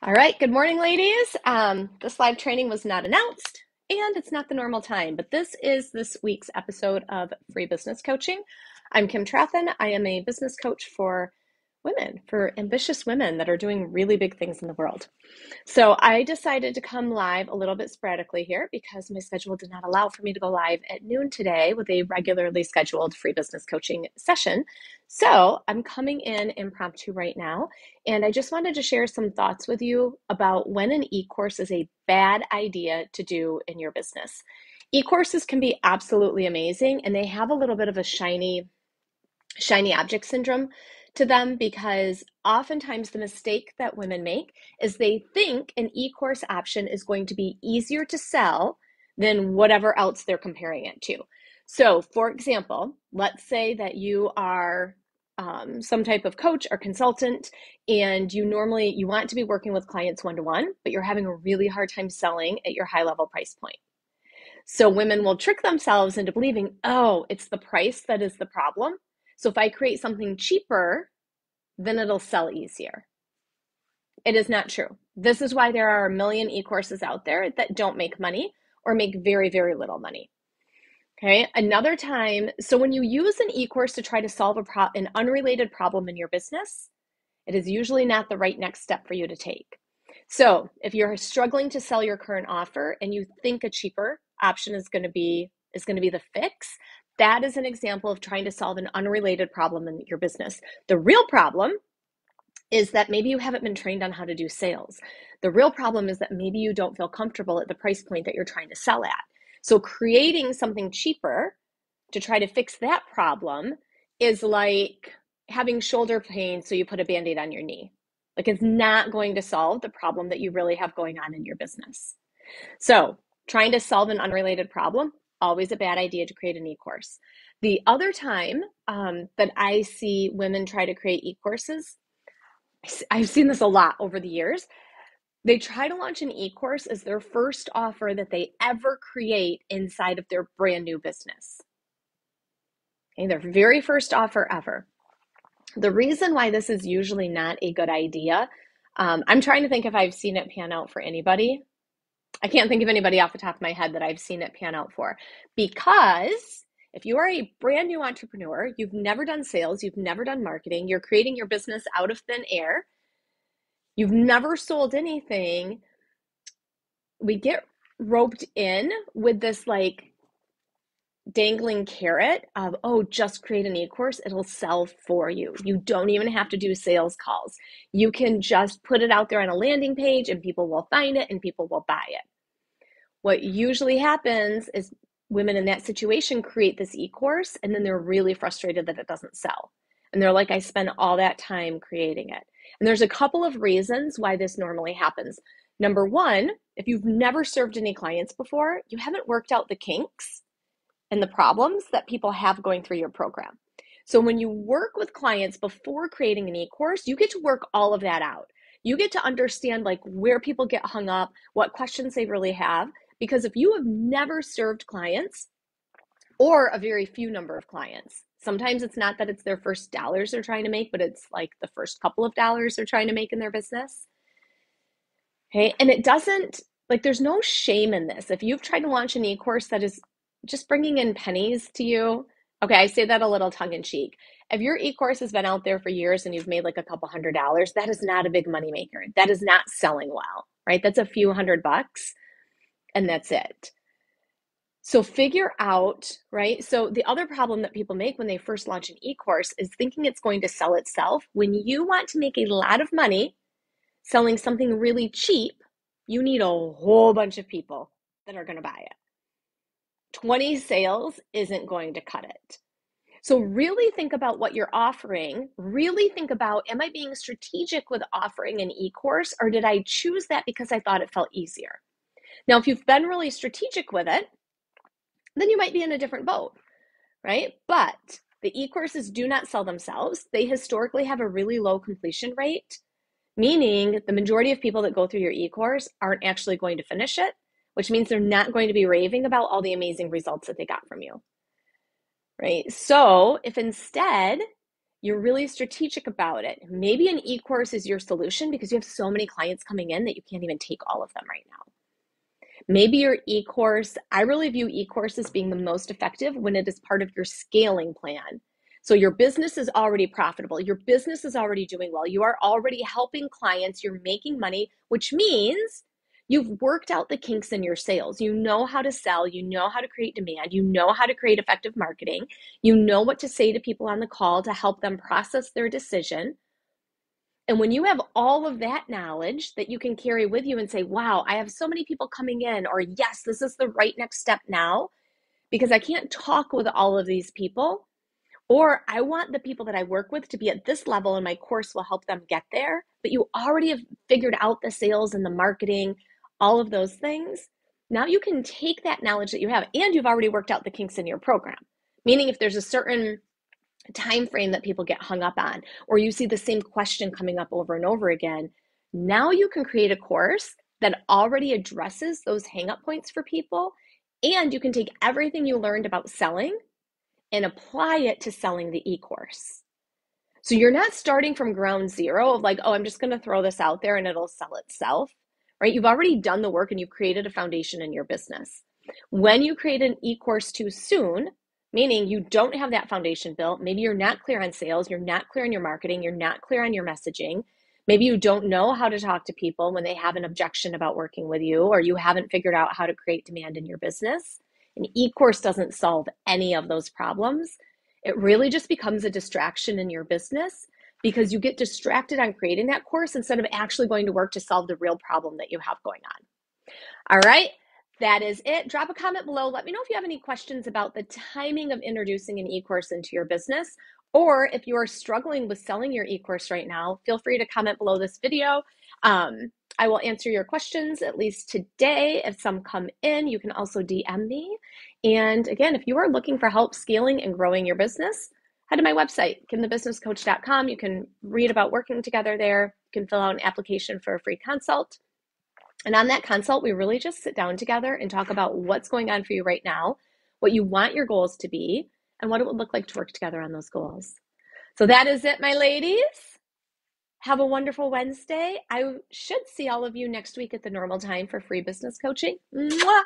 All right, good morning, ladies. This live training was not announced and it's not the normal time, but this is this week's episode of Free Business Coaching. I'm Kim Trathen. I am a business coach for women, for ambitious women that are doing really big things in the world. So I decided to come live a little bit sporadically here because my schedule did not allow for me to go live at noon today with a regularly scheduled free business coaching session. So I'm coming in impromptu right now, and I just wanted to share some thoughts with you about when an e-course is a bad idea to do in your business. E-courses can be absolutely amazing, and they have a little bit of a shiny object syndrome to them because oftentimes the mistake that women make is they think an e-course option is going to be easier to sell than whatever else they're comparing it to. So, for example, let's say that you are some type of coach or consultant, and you want to be working with clients one-to-one, but you're having a really hard time selling at your high-level price point. So women will trick themselves into believing, oh, it's the price that is the problem. So if I create something cheaper, then it'll sell easier. It is not true. This is why there are a million e-courses out there that don't make money or make very, very little money. Okay, another time, so when you use an e-course to try to solve an unrelated problem in your business, it is usually not the right next step for you to take. So if you're struggling to sell your current offer and you think a cheaper option is going to be the fix, that is an example of trying to solve an unrelated problem in your business. The real problem is that maybe you haven't been trained on how to do sales. The real problem is that maybe you don't feel comfortable at the price point that you're trying to sell at. So creating something cheaper to try to fix that problem is like having shoulder pain, so you put a Band-Aid on your knee. Like, it's not going to solve the problem that you really have going on in your business. So trying to solve an unrelated problem, always a bad idea to create an e-course. The other time that I see women try to create e-courses, I've seen this a lot over the years. They try to launch an e-course as their first offer that they ever create inside of their brand new business. Okay, their very first offer ever. The reason why this is usually not a good idea, I'm trying to think if I've seen it pan out for anybody. I can't think of anybody off the top of my head that I've seen it pan out for. Because if you are a brand new entrepreneur, you've never done sales, you've never done marketing, you're creating your business out of thin air, you've never sold anything, we get roped in with this like dangling carrot of, oh, just create an e-course, it'll sell for you. You don't even have to do sales calls. You can just put it out there on a landing page and people will find it and people will buy it. What usually happens is women in that situation create this e-course and then they're really frustrated that it doesn't sell. And they're like, I spent all that time creating it. And there's a couple of reasons why this normally happens. Number one, if you've never served any clients before, you haven't worked out the kinks and the problems that people have going through your program. So when you work with clients before creating an e-course, you get to work all of that out. You get to understand like where people get hung up, what questions they really have. Because if you have never served clients or a very few number of clients, sometimes it's not that it's their first dollars they're trying to make, but it's like the first couple of dollars they're trying to make in their business. Okay, and it doesn't, like, there's no shame in this. If you've tried to launch an e-course that is just bringing in pennies to you, okay, I say that a little tongue in cheek. If your e-course has been out there for years and you've made like a couple $100s, that is not a big money maker. That is not selling well, right? That's a few $100 and that's it. So figure out, right? So the other problem that people make when they first launch an e-course is thinking it's going to sell itself. When you want to make a lot of money selling something really cheap, you need a whole bunch of people that are going to buy it. 20 sales isn't going to cut it. So really think about what you're offering. Really think about, am I being strategic with offering an e-course, or did I choose that because I thought it felt easier? Now, if you've been really strategic with it, then you might be in a different boat, right? But the e-courses do not sell themselves. They historically have a really low completion rate, meaning the majority of people that go through your e-course aren't actually going to finish it, which means they're not going to be raving about all the amazing results that they got from you, right? So if instead You're really strategic about it. Maybe an e-course is your solution because you have so many clients coming in that you can't even take all of them right now. Maybe your e-course, I really view e-course as being the most effective when it is part of your scaling plan. So your business is already profitable. Your business is already doing well. You are already helping clients. You're making money, which means you've worked out the kinks in your sales. You know how to sell. You know how to create demand. You know how to create effective marketing. You know what to say to people on the call to help them process their decision. And when you have all of that knowledge that you can carry with you and say, wow, I have so many people coming in, or yes, this is the right next step now, because I can't talk with all of these people, or I want the people that I work with to be at this level and my course will help them get there. But you already have figured out the sales and the marketing, all of those things. Now you can take that knowledge that you have, and you've already worked out the kinks in your program. Meaning if there's a certain time frame that people get hung up on, or you see the same question coming up over and over again, now you can create a course that already addresses those hang up points for people, and you can take everything you learned about selling and apply it to selling the e-course. So you're not starting from ground zero of like, oh, I'm just going to throw this out there and it'll sell itself, right? You've already done the work and you've created a foundation in your business. When you create an e-course too soon, meaning you don't have that foundation built, maybe you're not clear on sales, you're not clear on your marketing, you're not clear on your messaging, maybe you don't know how to talk to people when they have an objection about working with you, or you haven't figured out how to create demand in your business. An e-course doesn't solve any of those problems. It really just becomes a distraction in your business because you get distracted on creating that course instead of actually going to work to solve the real problem that you have going on. All right, that is it. Drop a comment below. Let me know if you have any questions about the timing of introducing an e-course into your business, or if you are struggling with selling your e-course right now, feel free to comment below this video. I will answer your questions at least today. If some come in, you can also DM me. And again, if you are looking for help scaling and growing your business, head to my website, kimthebusinesscoach.com. You can read about working together there. You can fill out an application for a free consult. And on that consult, we really just sit down together and talk about what's going on for you right now, what you want your goals to be, and what it would look like to work together on those goals. So that is it, my ladies. Have a wonderful Wednesday. I should see all of you next week at the normal time for free business coaching. Mwah!